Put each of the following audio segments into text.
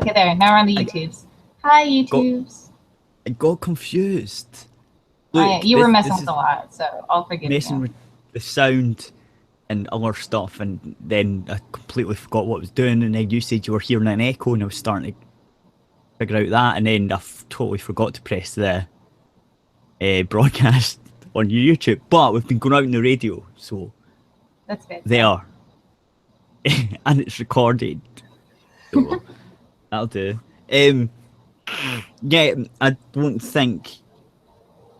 Okay, there. Now we're on the YouTubes. Hi, YouTubes. I got confused. Look, you were messing with a lot, so I'll forgive you. Messing with the sound and other stuff, and then I completely forgot what I was doing, and then you said you were hearing an echo, and I was starting to figure out that, and then I totally forgot to press the broadcast on YouTube. But we've been going out on the radio, so that's good. There. And it's recorded. So that'll do. Yeah, I don't think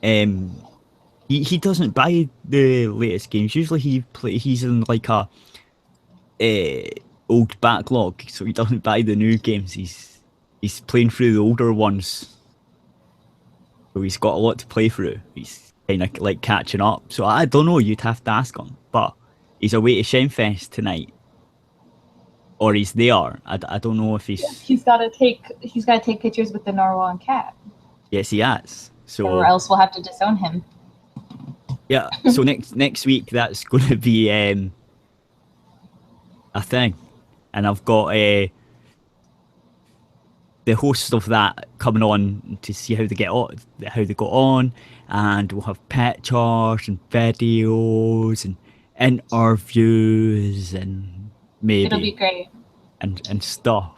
he doesn't buy the latest games. Usually he's in like a old backlog, so he doesn't buy the new games. He's playing through the older ones. So he's got a lot to play through. He's kind of like catching up. So I don't know, you'd have to ask him. But he's away to Shenfest tonight. Or he's there. I don't know if he's... Yeah, he's got to take pictures with the narwhal and cat. Yes, he has. So, or else we'll have to disown him. Yeah, so next week that's going to be a thing. And I've got the hosts of that coming on to see how they got on, and we'll have pictures and videos and interviews and maybe it'll be great and stuff.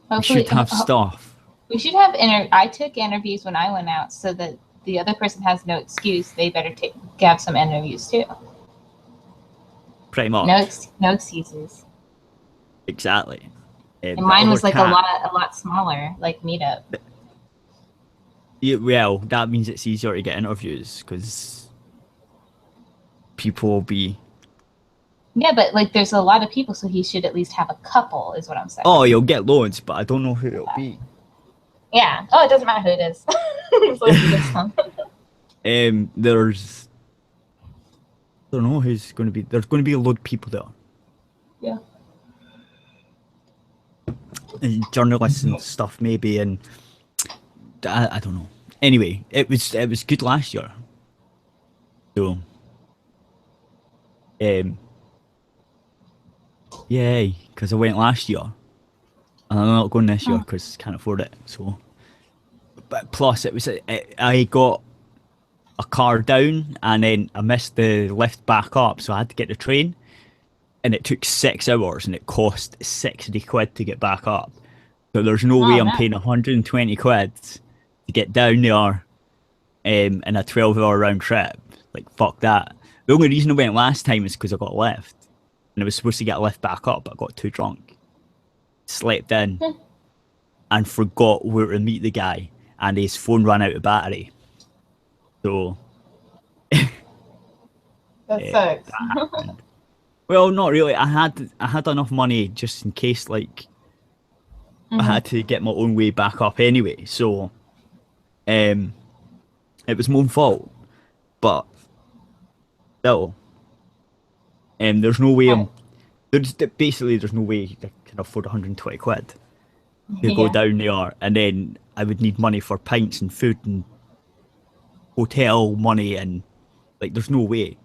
Hopefully, we should have stuff. We should have I took interviews when I went out, so that the other person has no excuse. They better have some interviews too. Pretty much. No excuses. Exactly. And mine was like a lot smaller, like Meetup. Yeah, well, that means it's easier to get interviews because people will be. Yeah, but like there's a lot of people, so he should at least have a couple, is what I'm saying. Oh, you'll get loads, but I don't know who it'll be. Yeah. Oh, it doesn't matter who it is. There's. I don't know who's going to be. There's going to be a load of people there. Yeah. And journalists and stuff maybe, and I don't know. Anyway, it was good last year. So, yay, because I went last year, and I'm not going this year because I can't afford it. So, but plus it was I got a car down, and then I missed the lift back up, so I had to get the train. And it took 6 hours, and it cost 60 quid to get back up. So there's no way I'm paying 120 quid to get down there in a 12-hour round trip. Like, fuck that. The only reason I went last time is because I got a lift. And I was supposed to get a lift back up, but I got too drunk. Slept in and forgot where to meet the guy. And his phone ran out of battery. So... that sucks. That well, not really. I had enough money just in case, like, I had to get my own way back up anyway. So, it was my own fault. But still, there's no way there's no way I can afford 120 quid to go down there, and then I would need money for pints and food and hotel money, and like, there's no way.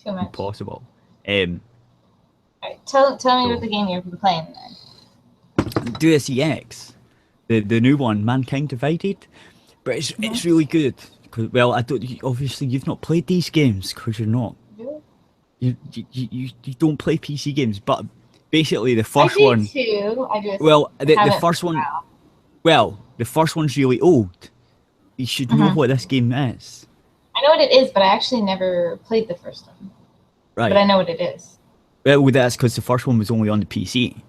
Too much. Impossible. Alright, tell me about the game you've been playing then. Deus Ex, the new one, Mankind Divided, but it's really good. Cause, well, obviously you've not played these games because you're not. You don't play PC games, but basically the first one. Too. I just the first one. Well, the first one's really old. You should know what this game is. I know what it is, but I actually never played the first one. Right. But I know what it is. Well, that's because the first one was only on the PC.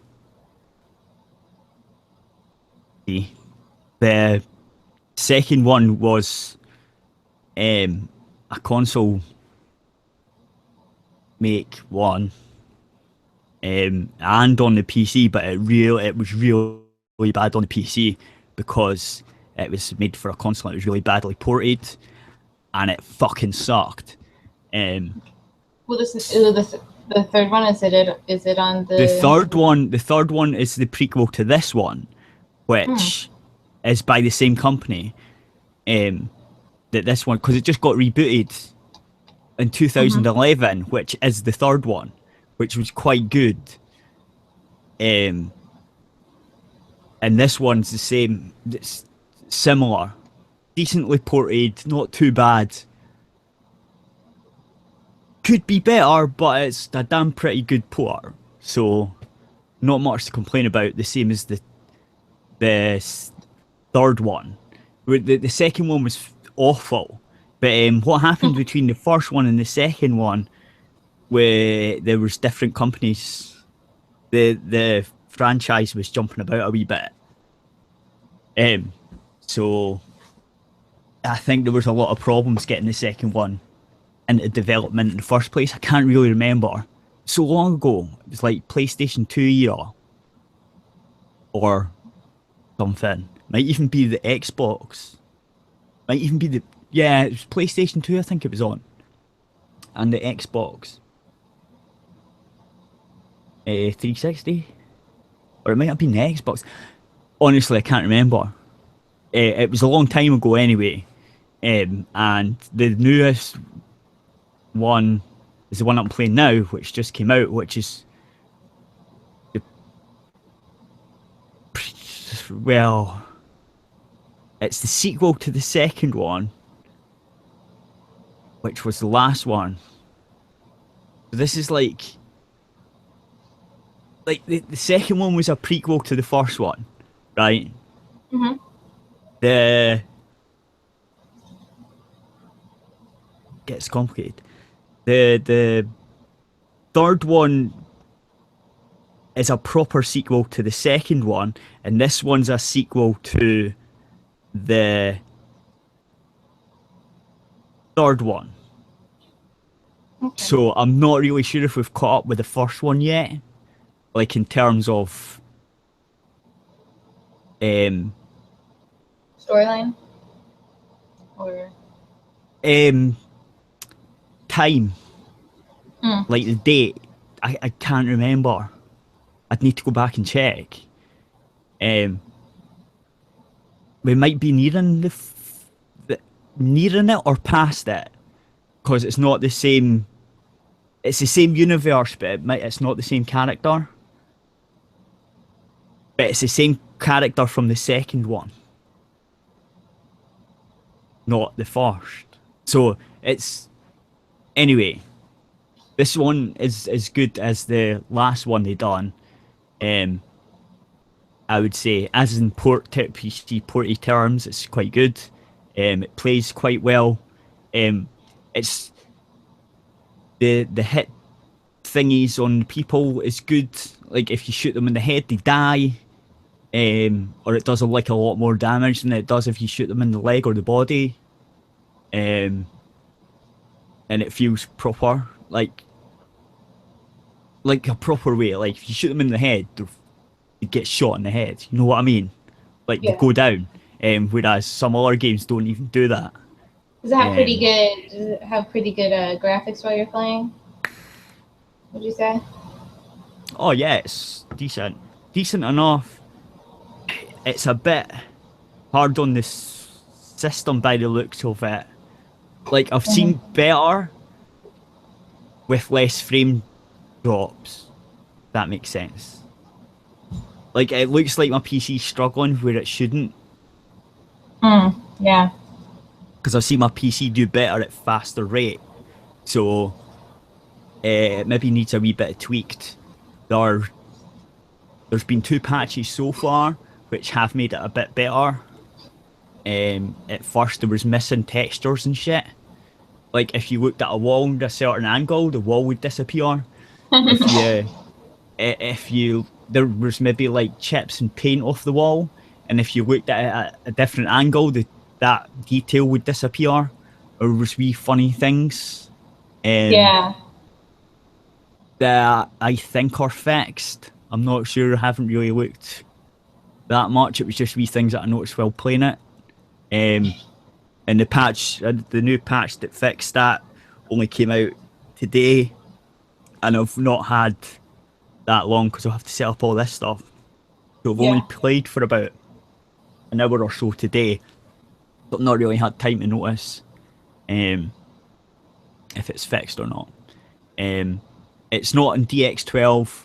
The second one was a console make one, and on the PC, but it was really bad on the PC because it was made for a console. It was really badly ported, and it fucking sucked. Well, this is the third one. Is it on the? The third one is the prequel to this one, which is by the same company. That this one, because it just got rebooted in 2011, which is the third one, which was quite good. and this one's the same. It's similar, decently ported, not too bad. Could be better, but it's a damn pretty good port. So, not much to complain about. The same as the third one. The second one was awful. But what happened between the first one and the second one, where there was different companies, the franchise was jumping about a wee bit. So I think there was a lot of problems getting the second one into development in the first place. I can't really remember. So long ago, it was like PlayStation 2 era or something. Might even be the Xbox. Might even be it was PlayStation 2 I think it was on. And the Xbox 360? Or it might have been the Xbox. Honestly, I can't remember. It was a long time ago anyway. And the newest one is the one I'm playing now, which just came out, which is it's the sequel to the second one, which was the last one. So this is like the second one was a prequel to the first one, right? Mm-hmm. Gets complicated. The third one is a proper sequel to the second one, and this one's a sequel to the third one. Okay. So I'm not really sure if we've caught up with the first one yet, like in terms of Storyline? Or time. Like the date. I can't remember. I'd need to go back and check. We might be nearing nearing it or past it, because it's not the same. It's the same universe, but it's not the same character. But it's the same character from the second one, not the first. So it's anyway. This one is as good as the last one they done. I would say, as in PC porty terms, it's quite good. It plays quite well. It's the hit thingies on people is good. Like if you shoot them in the head, they die. Or it does a lot more damage than it does if you shoot them in the leg or the body. And it feels proper, like a proper way. Like if you shoot them in the head, they get shot in the head. You know what I mean? Like they go down. Whereas some other games don't even do that. Does it have pretty good? Does it have pretty good graphics while you're playing? Would you say? Oh yeah, it's decent enough. It's a bit hard on this system by the looks of it. Like I've seen better with less frame drops. If that makes sense. Like it looks like my PC's struggling where it shouldn't. Yeah. Because I've seen my PC do better at faster rate. So it maybe needs a wee bit of tweaked. There's been 2 patches so far which have made it a bit better. At first there was missing textures and shit. Like if you looked at a wall at a certain angle, the wall would disappear. If you there was maybe like chips and paint off the wall, and if you looked at it at a different angle, that detail would disappear, or there was wee funny things. That I think are fixed. I'm not sure. I haven't really looked that much. It was just wee things that I noticed while playing it. And the new patch that fixed that only came out today, and I've not had that long because I'll have to set up all this stuff. So I've only played for about an hour or so today, but not really had time to notice if it's fixed or not. It's not in DX12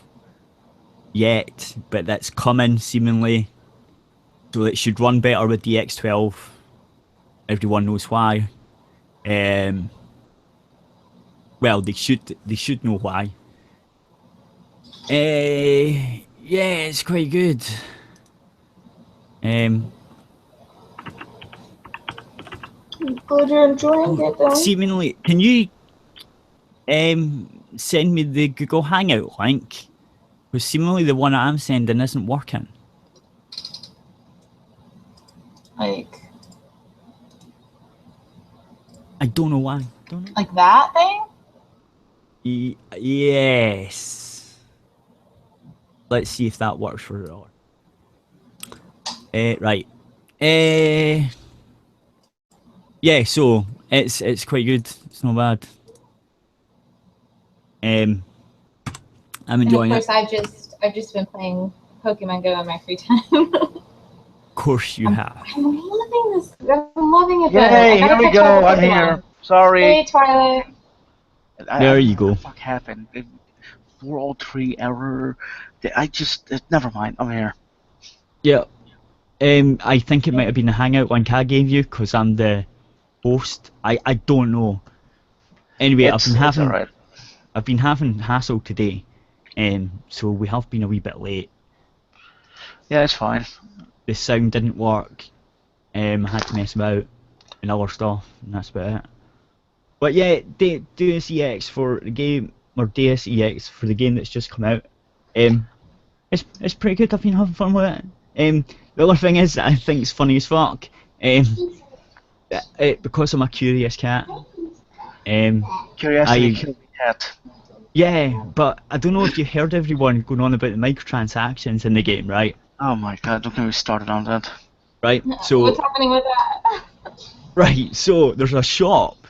yet, but that's coming seemingly. So it should run better with DX12. Everyone knows why. Well, they should know why. Yeah, it's quite good. Good, you're enjoying it though. Seemingly, can you send me the Google Hangout link? Because seemingly the one I'm sending isn't working. Like I don't know why. Don't know. like that thing? Yes. Let's see if that works for it all. Right. Yeah, so it's quite good. It's not bad. I'm enjoying and it. of course, I've just been playing Pokemon Go in my free time. Of course you have. I'm loving this. I'm loving it. Yay, here we go. I'm here. Sorry. Hey, Twilight. There you go. What the fuck happened? 403 error. Never mind. I'm here. Yeah. I think it might have been the Hangout link I gave you because I'm the host. I don't know. Anyway, It's alright. I've been having hassle today, so we have been a wee bit late. Yeah, it's fine. The sound didn't work. I had to mess about and other stuff, and that's about it. But yeah, Deus Ex for the game, or Deus Ex for the game that's just come out. It's pretty good. I've been having fun with it. The other thing is, I think it's funny as fuck. Because I'm a curious cat. Curiosity killed the cat. Yeah, but I don't know if you heard everyone going on about the microtransactions in the game, right? Oh my god, don't get me started on that. Right, so What's happening with that? right, so there's a shop,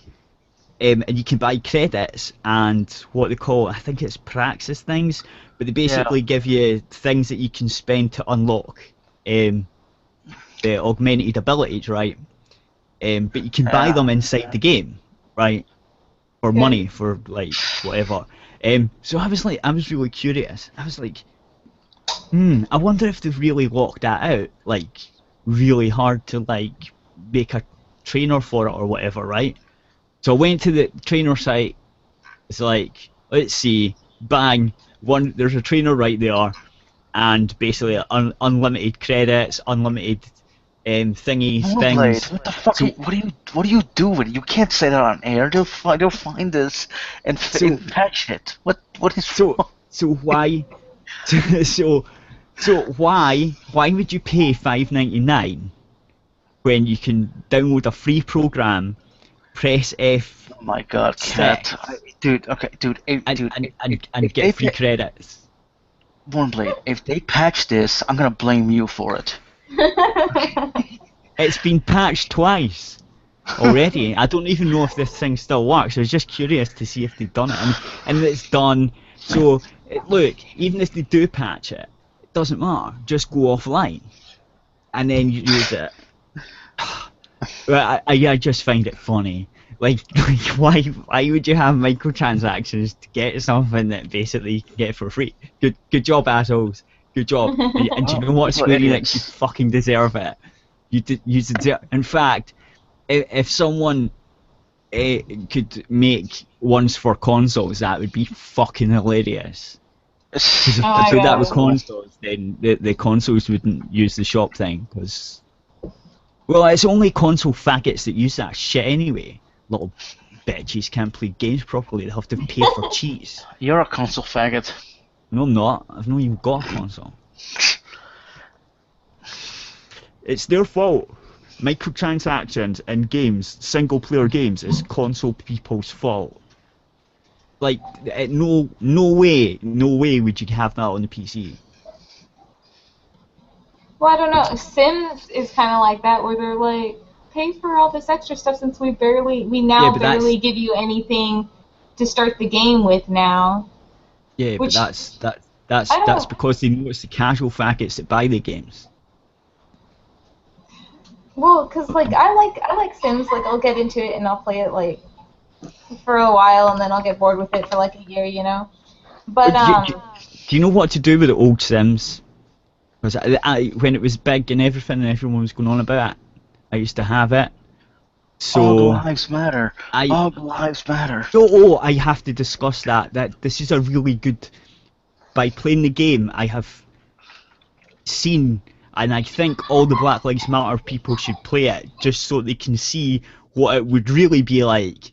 and you can buy credits and what they call, I think it's praxis things, but they basically give you things that you can spend to unlock the augmented abilities, right? But you can buy them inside the game, right? For money, for like whatever. So I was really curious. I was like, I wonder if they've really locked that out, like really hard to like make a trainer for it or whatever, right? So I went to the trainer site. It's like, let's see, bang, there's a trainer right there, and basically unlimited credits, unlimited thingies, things. What the fuck? What are you doing? You can't say that on air. They'll find this and patch it. What is wrong? So why? So why would you pay $5.99 when you can download a free program, press F? Oh my god, cat, dude. Okay, dude, and get free credits. Warnblade, if they patch this, I'm gonna blame you for it. It's been patched twice already. I don't even know if this thing still works. I was just curious to see if they've done it, and it's done. So look, even if they do patch it, it doesn't matter. Just go offline, and then you use it. I just find it funny. Like why would you have microtransactions to get something that basically you can get for free? Good job, assholes. Good job. And do you know what, Square Enix? You fucking deserve it. You deserve. In fact, if someone could make ones for consoles, that would be fucking hilarious. Because if they did that with consoles, then the consoles wouldn't use the shop thing. Because, well, it's only console faggots that use that shit anyway. Little bitches can't play games properly. They have to pay for cheats. You're a console faggot. No, I'm not. I've not even got a console. It's their fault. Microtransactions in games, single-player games, is console people's fault. Like, no way would you have that on the PC. Well, I don't know. Sims is kind of like that, where they're like, pay for all this extra stuff since we now barely give you anything to start the game with now. Yeah, but that's because they know it's the casual faggots that buy the games. Well, cause like I like Sims. Like I'll get into it and I'll play it like for a while, and then I'll get bored with it for like a year, you know. But do you know what to do with the old Sims? Because when it was big and everything and everyone was going on about it, I used to have it. So All lives matter. All lives matter. I have to discuss that. That this is a really good. By playing the game, I have seen, and I think all the Black Lives Matter people should play it just so they can see what it would really be like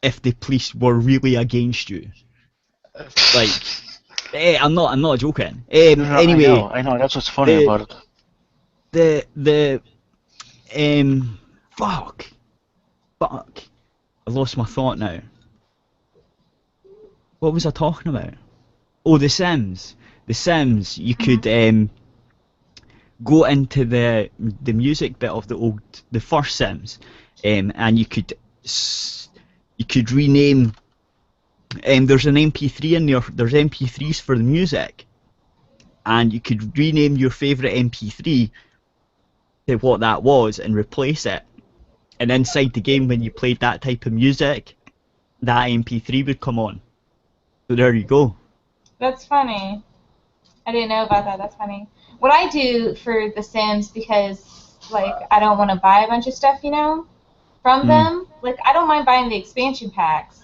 if the police were really against you. Like, I'm not joking. No, anyway, I know. That's what's funny about it. Fuck, I lost my thought now. What was I talking about? Oh, The Sims. The Sims. You could go into the music bit of the first Sims, and you could rename. There's an MP3 in there. There's MP3s for the music, and you could rename your favourite MP3 to what that was and replace it. And inside the game, when you played that type of music, that MP3 would come on. So there you go. That's funny. I didn't know about that. That's funny. What I do for The Sims, because like I don't want to buy a bunch of stuff, from them. Like I don't mind buying the expansion packs.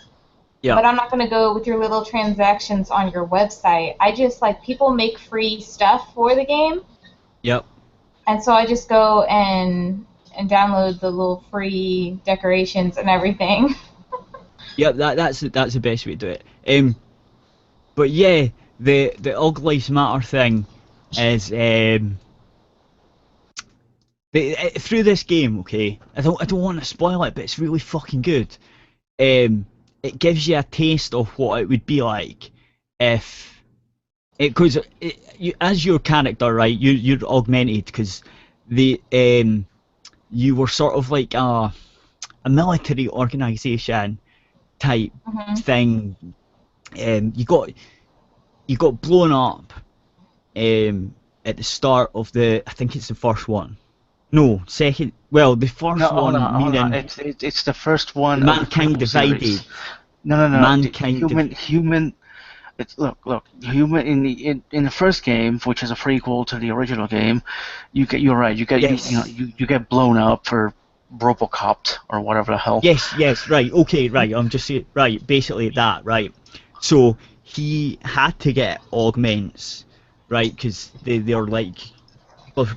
Yeah. But I'm not going to go with your little transactions on your website. I just like people make free stuff for the game. Yep. And so I just go and download the little free decorations and everything. Yep, that's the best way to do it. But yeah, the All Lives Matter thing is through this game. Okay, I don't want to spoil it, but it's really fucking good. It gives you a taste of what it would be like if because as your character, right? You're augmented because you were sort of like a military organization type thing. You got blown up at the start of I think it's the first one. No, second. Well, the first one. Meaning it's the first one. Mankind Divided. No. Mankind. Human. Look. Human in the first game, which is a prequel to the original game, you're right. You get blown up for RoboCop or whatever the hell. Yes, right. Okay, right. I'm just saying, right. Basically that, right. So he had to get augments, right? Because they're like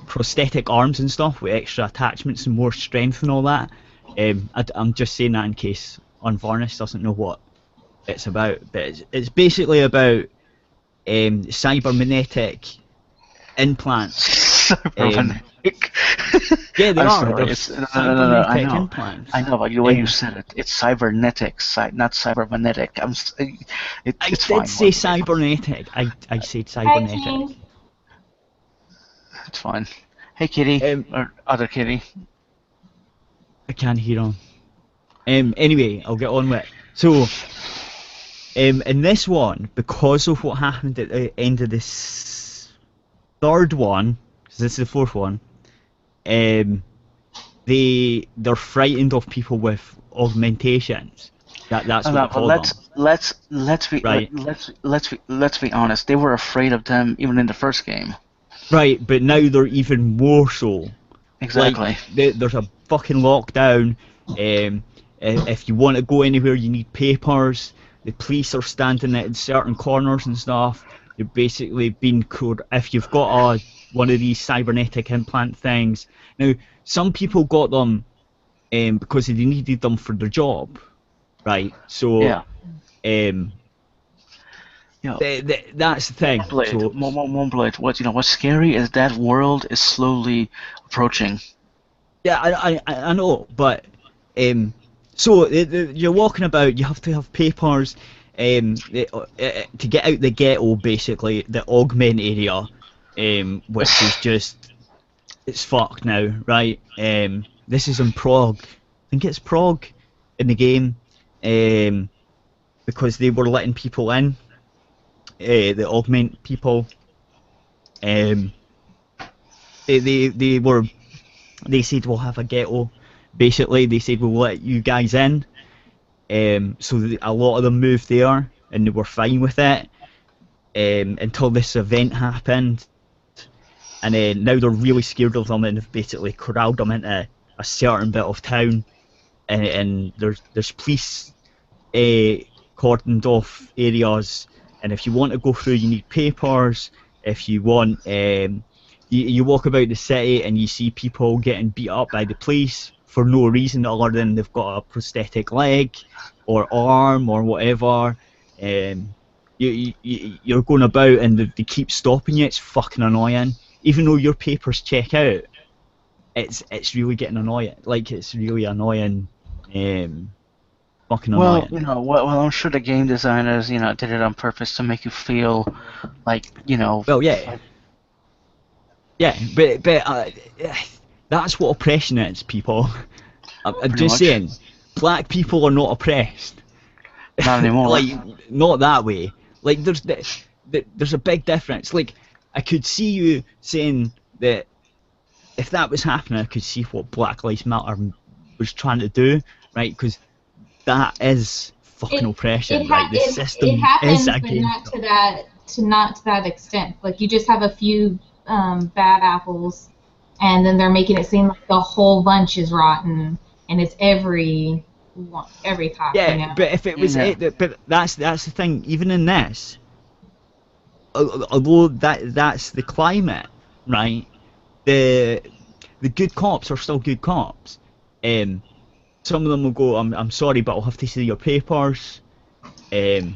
prosthetic arms and stuff with extra attachments and more strength and all that. I'm just saying that in case Unvarnished doesn't know what it's about, but it's basically about cybernetic implants. Cybernetic. Yeah, they are. No, I know. Implants. I know, but the way you said it, it's cybernetic, not cybernetic. I did say cybernetic. I said cybernetic. Hi, it's fine. Hey, Kitty, or other Kitty. I can't hear him. Anyway, I'll get on with it. So, in this one, because of what happened at the end of this third one, because this is the fourth one, they're frightened of people with augmentations. That's what they call them. Let's be honest. They were afraid of them even in the first game. Right, but now they're even more so. Exactly. Like, there's a fucking lockdown. If you want to go anywhere, you need papers. The police are standing in certain corners and stuff. You're basically being if you've got one of these cybernetic implant things. Now, some people got them because they needed them for their job, right? So, yeah. That's the thing. Moonblade. What's scary is that world is slowly approaching. Yeah, I know, but so you're walking about. You have to have papers to get out the ghetto, basically the augment area, which is just it's fucked now, right? This is in Prague. I think it's Prague in the game, because they were letting people in. The augment people, they said we'll have a ghetto. Basically, they said we'll let you guys in. So a lot of them moved there, and they were fine with it until this event happened. and then now they're really scared of them, and they've basically corralled them into a certain bit of town, and there's police cordoned off areas, and if you want to go through, you need papers. If you want, you walk about the city and you see people getting beat up by the police for no reason other than they've got a prosthetic leg or arm or whatever. You're going about and they keep stopping you. It's fucking annoying. Even though your papers check out, it's really getting annoying. Like, it's really annoying. Fucking annoying. Well, I'm sure the game designers, did it on purpose to make you feel like, Well, yeah. Yeah, but that's what oppression is, people. I'm just saying, black people are not oppressed. Not anymore. Like, not that way. Like, there's a big difference. Like, I could see you saying that if that was happening, I could see what Black Lives Matter was trying to do, right? Because that is fucking oppression, right? The system is against but not to that extent. Like, you just have a few bad apples, and then they're making it seem like the whole bunch is rotten, and it's every cop. Yeah, but if it was, but that's the thing. Even in this, although that's the climate, right? The good cops are still good cops. Some of them will go, I'm sorry, but I'll have to see your papers. I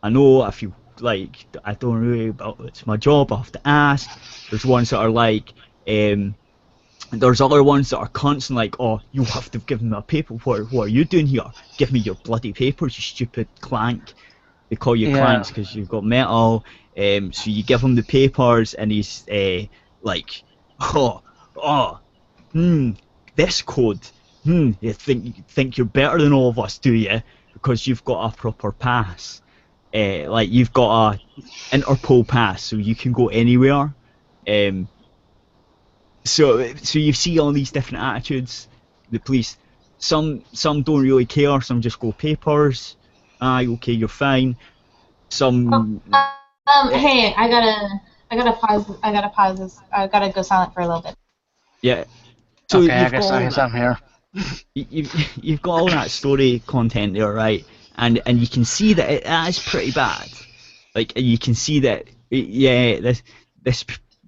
know I feel like I don't really, but it's my job, I have to ask. There's ones that are like, there's other ones that are constantly like, oh, you have to give me a paper. What are you doing here? Give me your bloody papers, you stupid clank. They call you clanks because you've got metal. So you give him the papers, and he's like, this code. You think you're better than all of us, do you? Because you've got a proper pass. Like, you've got a Interpol pass, so you can go anywhere. So you see all these different attitudes. The police, some don't really care. Some just go papers. Okay, you're fine. Some. Hey, I gotta pause this. I gotta go silent for a little bit. Yeah. So okay, I guess I'm here. You've got all that story content there, right? And you can see that it is pretty bad. Like, you can see that,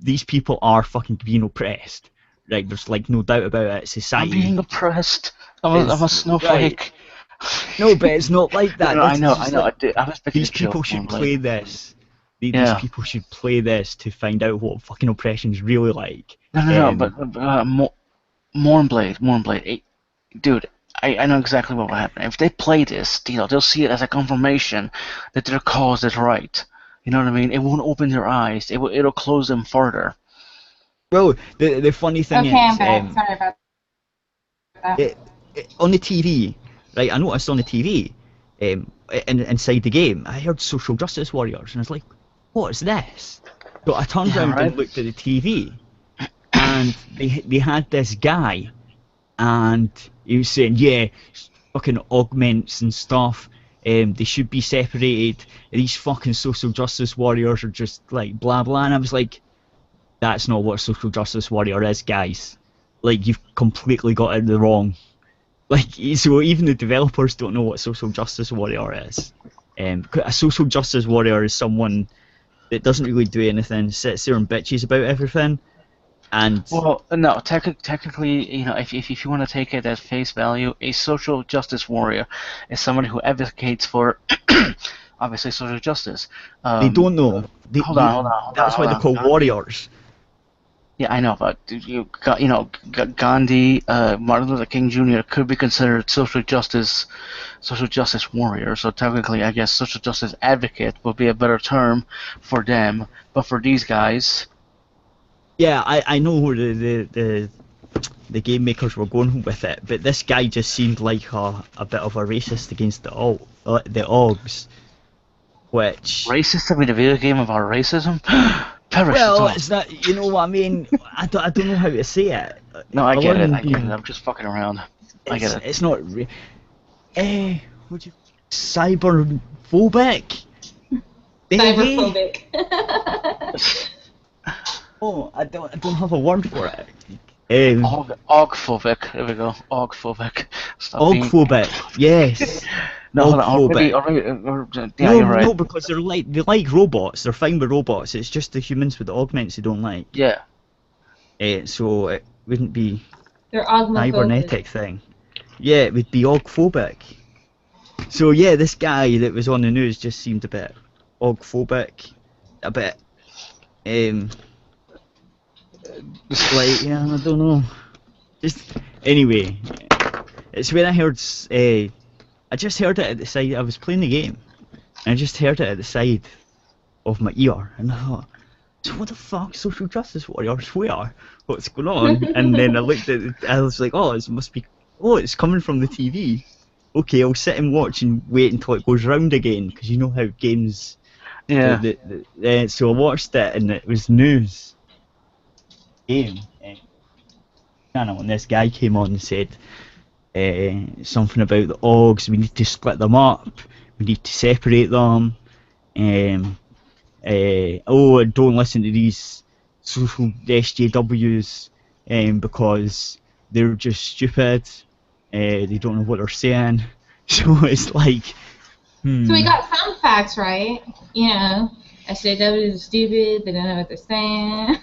these people are fucking being oppressed. Right? There's like no doubt about it. Society. I'm being oppressed. I'm a snowflake. Right. No, but it's not like that. I know. These people should play this. These people should play this to find out what fucking oppression is really like. No, but Mournblade, dude, I know exactly what will happen. If they play this, they'll see it as a confirmation that their cause is right. You know what I mean? It won't open their eyes. It'll close them further. Well, the funny thing is, I'm sorry about that. On the TV, right? I noticed on the TV, inside the game, I heard social justice warriors, and I was like, what is this? So I turned around and looked at the TV, and they had this guy, and he was saying, fucking augments and stuff, they should be separated, these fucking social justice warriors are just like blah blah, and I was like, that's not what a social justice warrior is, guys. Like, you've completely got it wrong. Like, so even the developers don't know what a social justice warrior is. A social justice warrior is someone that doesn't really do anything, sits there and bitches about everything. And well, no, technically, if you want to take it at face value, a social justice warrior is someone who advocates for, obviously, social justice. They don't know. Hold on. That's why they're called warriors. Yeah, I know, but Gandhi, Martin Luther King Jr. could be considered social justice warrior. So technically, I guess social justice advocate would be a better term for them. But for these guys. Yeah, I know where the game makers were going with it, but this guy just seemed like a bit of a racist against the Augs, which... Racist? I mean, a video game about racism? Well, it's not, you know what I mean? I don't know how to say it. No, I get it. I'm just fucking around. I get it. It's not... would you... Cyberphobic? Cyberphobic. Oh, I don't have a word for it. Ogphobic. There we go. Ogphobic. Stop being. Ogphobic. Yes. No, hold on. Ogphobic. Yeah, you're right. No, because they like robots. They're fine with robots. It's just the humans with the augments they don't like. Yeah. So it wouldn't be They're a ogmophobic. cybernetic thing. Yeah, it would be ogphobic. So yeah, this guy that was on the news just seemed a bit ogphobic, a bit like, yeah, I don't know. Just anyway, it's when I heard I just heard it at the side. I was playing the game, and I just heard it at the side of my ear, and I thought, so what the fuck, social justice warriors? Where? What's going on? And then I looked at it, I was like, oh, it's coming from the TV. Okay, I'll sit and watch and wait until it goes round again, because you know how games. Yeah. So I watched it, and it was news. Game. When this guy came on and said something about the Ogs, we need to split them up, we need to separate them. Don't listen to these social SJWs because they're just stupid. They don't know what they're saying. So it's like. So we got some facts right. You know, SJWs are stupid. They don't know what they're saying.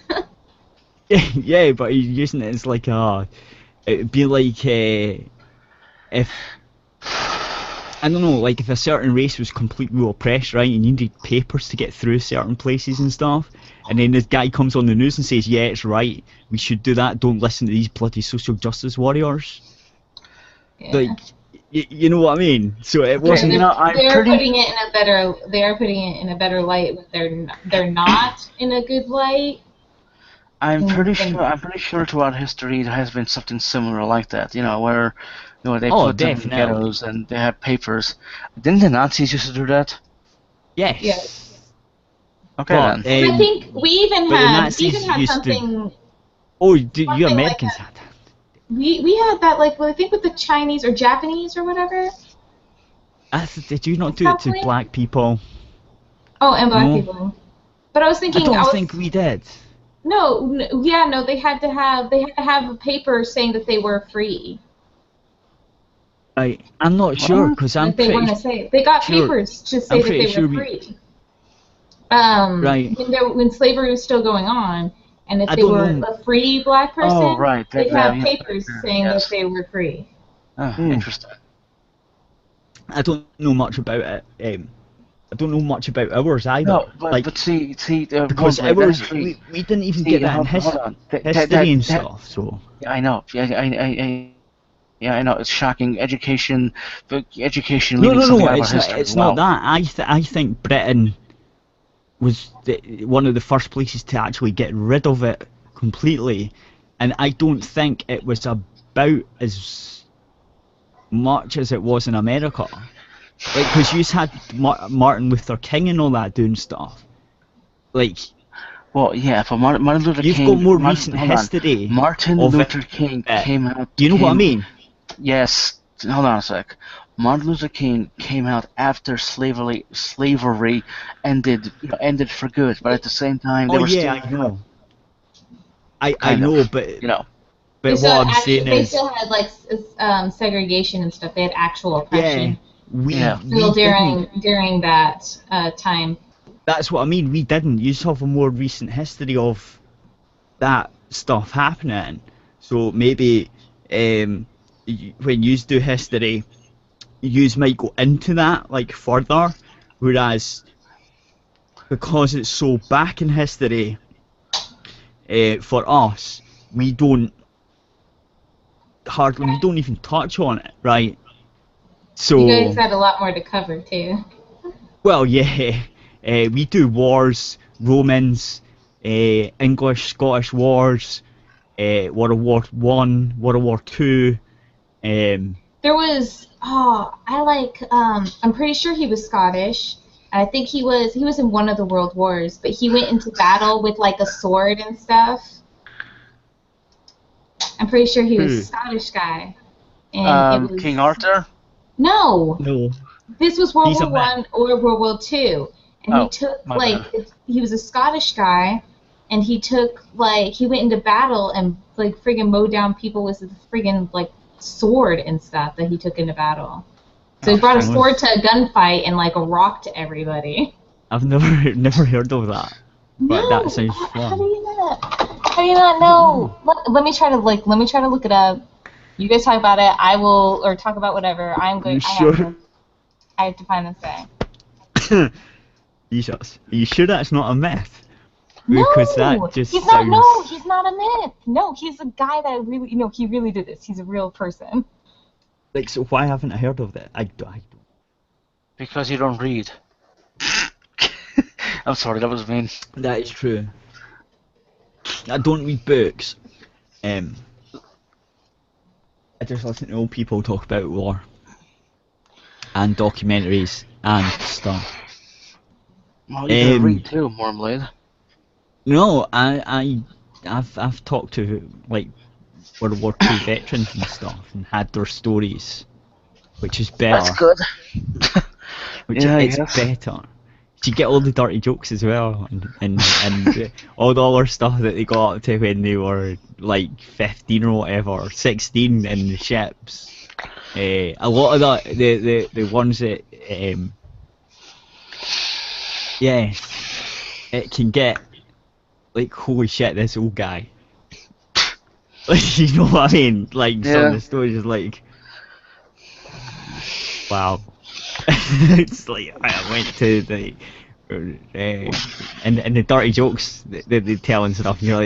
Yeah, but he's using it as like it'd be like if I don't know, like if a certain race was completely oppressed, right, and you needed papers to get through certain places and stuff, and then this guy comes on the news and says, yeah, it's right, we should do that, don't listen to these bloody social justice warriors. Yeah. Like, you know what I mean? So it wasn't. They are putting it in a better light, but they're not in a good light. I'm pretty sure throughout history there has been something similar like that. You know, where they put them in ghettos and they had papers. Didn't the Nazis used to do that? Yes. Yes. Okay but, then. I think we even had something. You Americans had that. We had that, like, I think with the Chinese or Japanese or whatever. Did you not do it to black people? Oh, and black people. But I was thinking. I don't think we did. No, they had to have a paper saying that they were free. I'm not sure, because I'm pretty sure they got papers to say that they were free. When slavery was still going on, and if they were a free black person, they'd have papers saying that they were free. Oh, interesting. I don't know much about it. I don't know much about ours either. No, but see, because ours, we didn't even get that in history and stuff. So yeah, I know. Yeah, I know. It's shocking. Education. No. It's not that. I think Britain was one of the first places to actually get rid of it completely, and I don't think it was about as much as it was in America. Like, because you had Martin Luther King and all that doing stuff. Like, well, yeah, for Martin Luther King. You've got more recent history. Martin Luther King came out. You know what I mean? Yes. Hold on a sec. Martin Luther King came out after slavery ended for good, but at the same time, I know. I know, but But what I'm saying they is, still had like segregation and stuff. They had actual oppression. Still during that time. That's what I mean. We didn't. You just have a more recent history of that stuff happening. So maybe when you do history, you might go into that like further. Whereas because it's so back in history, for us, we don't even touch on it, right? So you guys had a lot more to cover too. Well, yeah, we do wars, Romans, English, Scottish wars, World War I, World War II. There was I'm pretty sure he was Scottish. I think he was in one of the world wars, but he went into battle with like a sword and stuff. I'm pretty sure he was a Scottish guy. And it was, King Arthur? No. This was World War I or World War II. And he took he was a Scottish guy, and he took he went into battle and friggin' mowed down people with his friggin' sword and stuff that he took into battle. So he brought a sword to a gunfight and rocked everybody. I've never heard of that. But No, that sounds how fun. do you not? How do you not know? Let me try to look it up. You guys talk about it. I will, or talk about whatever. I'm going. Sure. I have to find this guy. Jesus, are you sure that's not a myth? No, Because that just he's sounds... not. No, he's not a myth. No, he's a guy that really, he really did this. He's a real person. So why haven't I heard of that? I don't. Because you don't read. I'm sorry, that was mean. That is true. I don't read books. I just listen to old people talk about war. And documentaries and stuff. Well, you can read too, Marmalade. No, I've talked to World War II veterans and stuff and had their stories, which is better. That's good. It's better. You get all the dirty jokes as well, and all the other stuff that they got up to when they were 15 or whatever, or 16 in the ships. A lot of the ones that it can get holy shit, this old guy. You know what I mean? Some of the stories is wow. It's I went to the and the dirty jokes that they tell and stuff, and you're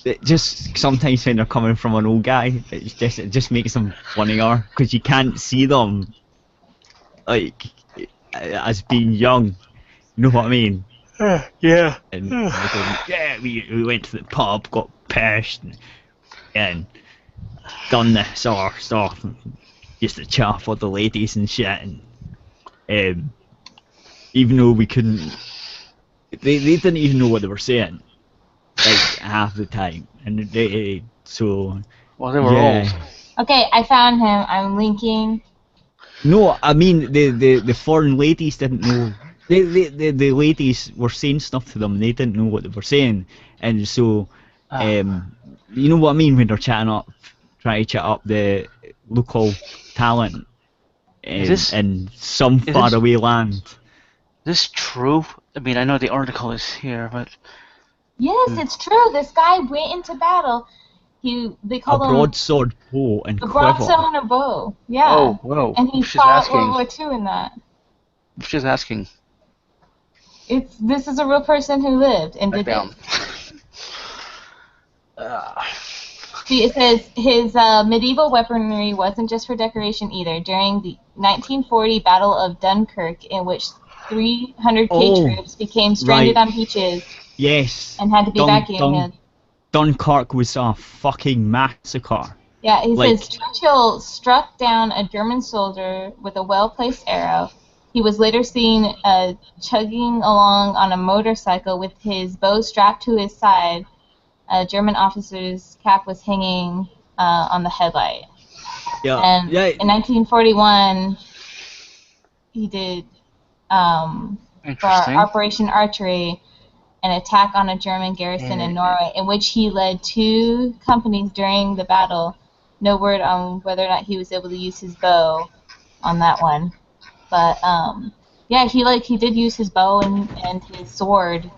it just sometimes when they're coming from an old guy, it just makes them funnier because you can't see them as being young. You know what I mean? Yeah. And we went to the pub, got pissed, and done this or stuff. Used to chat for the ladies and shit, and even though we couldn't, they didn't even know what they were saying, half the time, and they well, they were old. Okay, I found him. I'm linking. No, I mean the foreign ladies didn't know. The ladies were saying stuff to them, and they didn't know what they were saying, and so you know what I mean when they're trying to chat up the local talent in some faraway land. Is this true? I mean, I know the article is here, but Yes, it's true. This guy went into battle. They called him broadsword bow and a quiver. broadsword and a bow. Yeah. Oh, whoa. And he She's fought asking. World War II in that. She's asking. This is a real person who lived and did Down. it. See, it says his medieval weaponry wasn't just for decoration either. During the 1940 Battle of Dunkirk, in which 300k troops became stranded on beaches and had to be evacuated. Dunkirk was a fucking massacre. Yeah, he says Churchill struck down a German soldier with a well-placed arrow. He was later seen chugging along on a motorcycle with his bow strapped to his side. A German officer's cap was hanging on the headlight. And in 1941, he did for Operation Archery an attack on a German garrison in Norway, in which he led 2 companies during the battle. No word on whether or not he was able to use his bow on that one. But he did use his bow and his sword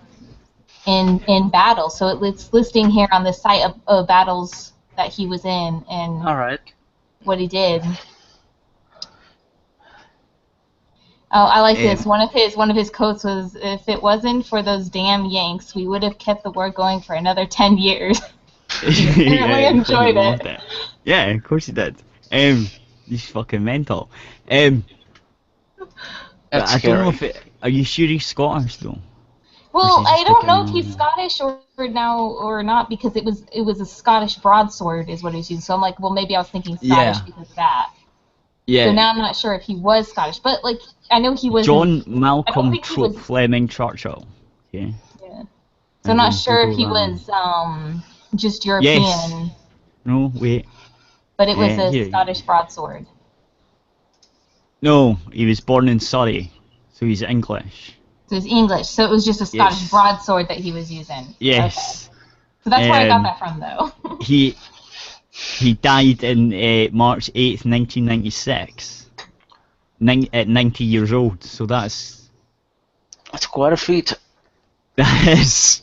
in battle. So it's listing here on the site of battles that he was in and what he did. Oh, I like this. One of his quotes was, "If it wasn't for those damn Yanks, we would have kept the war going for another 10 years." He apparently enjoyed it. Yeah, of course he did. He's fucking mental. I don't know if are you sure he's Scottish though? Well, I don't know if he's Scottish or not, because it was a Scottish broadsword is what he was using. So I'm like, well, maybe I was thinking Scottish because of that. Yeah. So now I'm not sure if he was Scottish, but I know he was. John Malcolm Fleming Churchill. Okay. Yeah. So I'm not sure if he was just European. Yes. No, wait. But it was a Scottish broadsword. No, he was born in Surrey, so he's English. So it's English. So it was just a Scottish Yes. broadsword that he was using. Yes. Okay. So that's where I got that from, though. He died in March 8th, 1996. At 90 years old. So that's quite a feat. That is.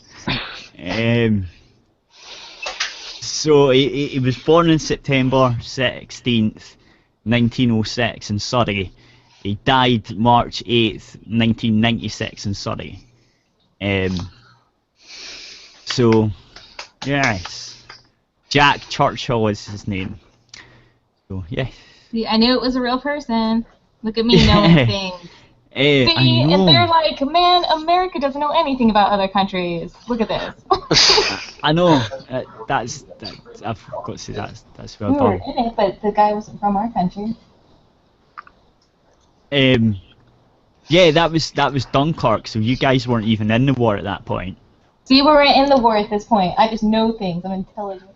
So he was born on September 16th, 1906 in Surrey. He died March 8th, 1996 in Surrey. So, yes. Jack Churchill is his name. So, yes. See, I knew it was a real person. Look at me knowing things. See, I know. and they're like, man, America doesn't know anything about other countries. Look at this. I know. That's I've got to say that's well We were done. in it, but the guy wasn't from our country. Yeah, that was Dunkirk. So you guys weren't even in the war at that point. See, we're in the war at this point. I just know things. I'm intelligent.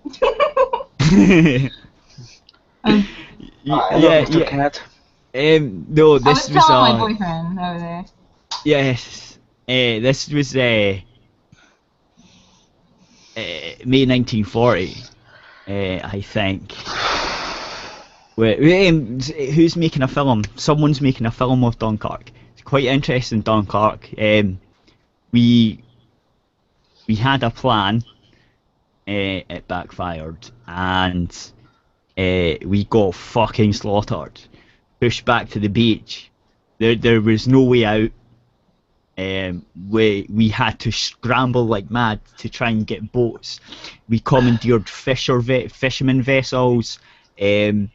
Yeah. Cat. No, I was this was telling my boyfriend over there. yes. This was May 1940. I think. Who's making a film? Someone's making a film of Dunkirk. It's quite interesting, Dunkirk. We had a plan. It backfired, and we got fucking slaughtered. Pushed back to the beach. There was no way out. We had to scramble like mad to try and get boats. We commandeered fishermen vessels. Basically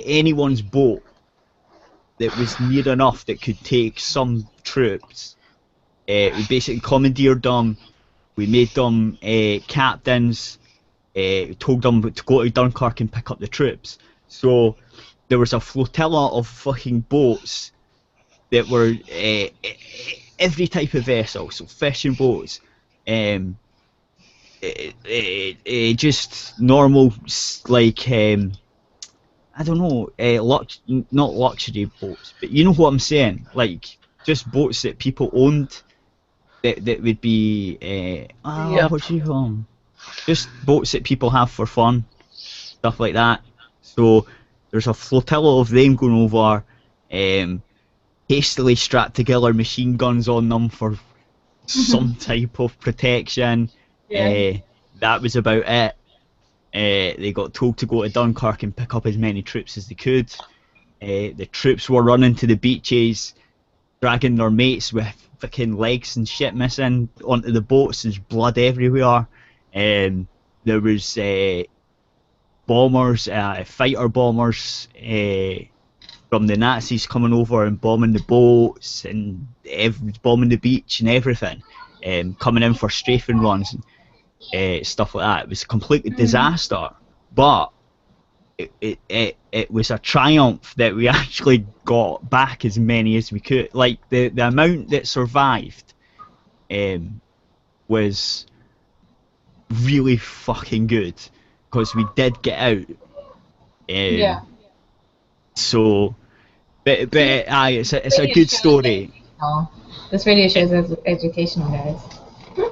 anyone's boat that was near enough that could take some troops. We basically commandeered them. We made them captains. Told them to go to Dunkirk and pick up the troops. So there was a flotilla of fucking boats that were every type of vessel, so fishing boats, just normal, like, I don't know, not luxury boats, but you know what I'm saying, like, just boats that people owned, that would be, what do you call them? Just boats that people have for fun, stuff like that. So there's a flotilla of them going over, hastily strapped together machine guns on them for some type of protection. Yeah. That was about it. They got told to go to Dunkirk and pick up as many troops as they could. The troops were running to the beaches, dragging their mates with fucking legs and shit missing onto the boats. There's blood everywhere. There was bombers, fighter bombers from the Nazis coming over and bombing the boats and bombing the beach and everything, coming in for strafing runs and stuff like that. It was a complete disaster, but it was a triumph that we actually got back as many as we could. Like the amount that survived was really fucking good, because we did get out. Yeah. So, but it's a good story. This radio show is educational, guys.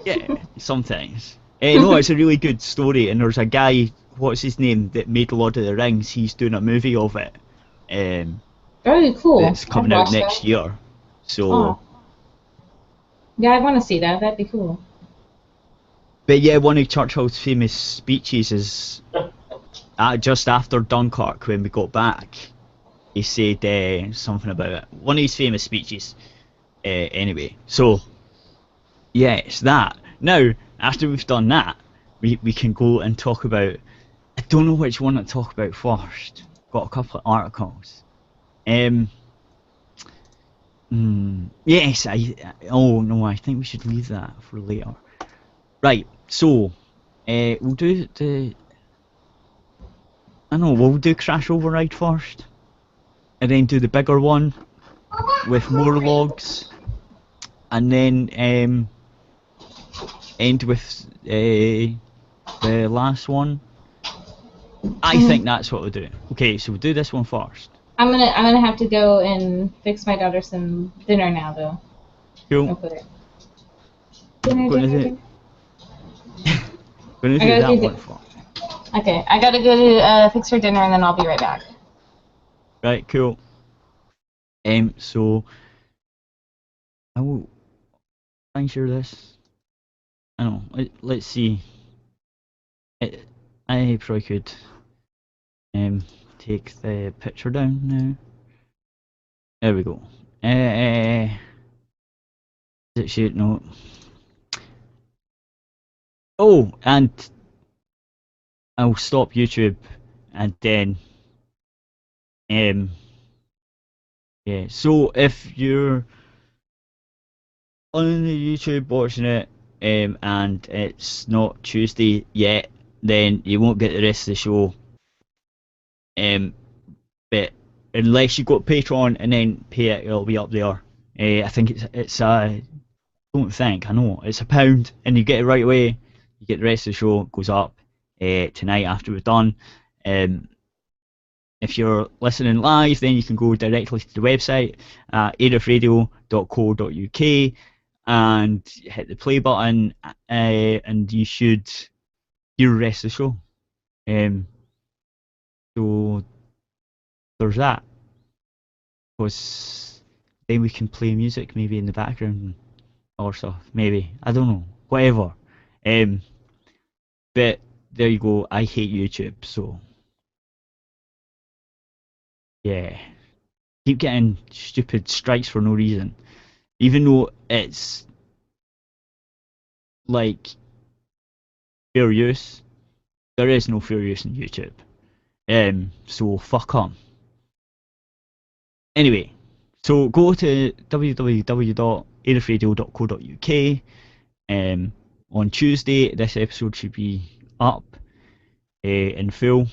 Yeah, sometimes. No, it's a really good story, and there's a guy, what's his name, that made Lord of the Rings. He's doing a movie of it. Very cool. It's coming out next year. So. Yeah, I want to see that. That'd be cool. But yeah, one of Churchill's famous speeches is just after Dunkirk, when we got back. He said something about it. One of his famous speeches. Anyway, so yeah, it's that. Now, after we've done that, we can go and talk about. I don't know which one to talk about first. Got a couple of articles. Yes, oh no, I think we should leave that for later. Right, so we'll do the. I know we'll do Crash Override first, and then do the bigger one with more logs, and then end with the last one. I think that's what we'll do. Okay, so we'll do this one first. I'm gonna have to go and fix my daughter some dinner now, though. Cool. I'll put it. Dinner. Gonna do I gotta that do one for. Okay, I gotta go to fix her dinner, and then I'll be right back. Right, cool. So I will try and share this. I don't know. Let's see. I probably could take the picture down now. There we go. Is it shoot? No. Oh, and I'll stop YouTube, and then yeah. So if you're on the YouTube watching it, and it's not Tuesday yet, then you won't get the rest of the show. But unless you got Patreon and then pay it, it'll be up there. I think it's I don't think, I know it's £1, and you get it right away. You get the rest of the show, goes up tonight after we're done. If you're listening live, then you can go directly to the website at aerithradio.co.uk and hit the play button, and you should hear the rest of the show. So there's that, because then we can play music maybe in the background or stuff, maybe, I don't know, whatever. But there you go. I hate YouTube, so yeah, keep getting stupid strikes for no reason, even though it's like fair use. There is no fair use in YouTube. So fuck 'em. Anyway, so go to www.aerithradio.co.uk. On Tuesday, this episode should be up in full.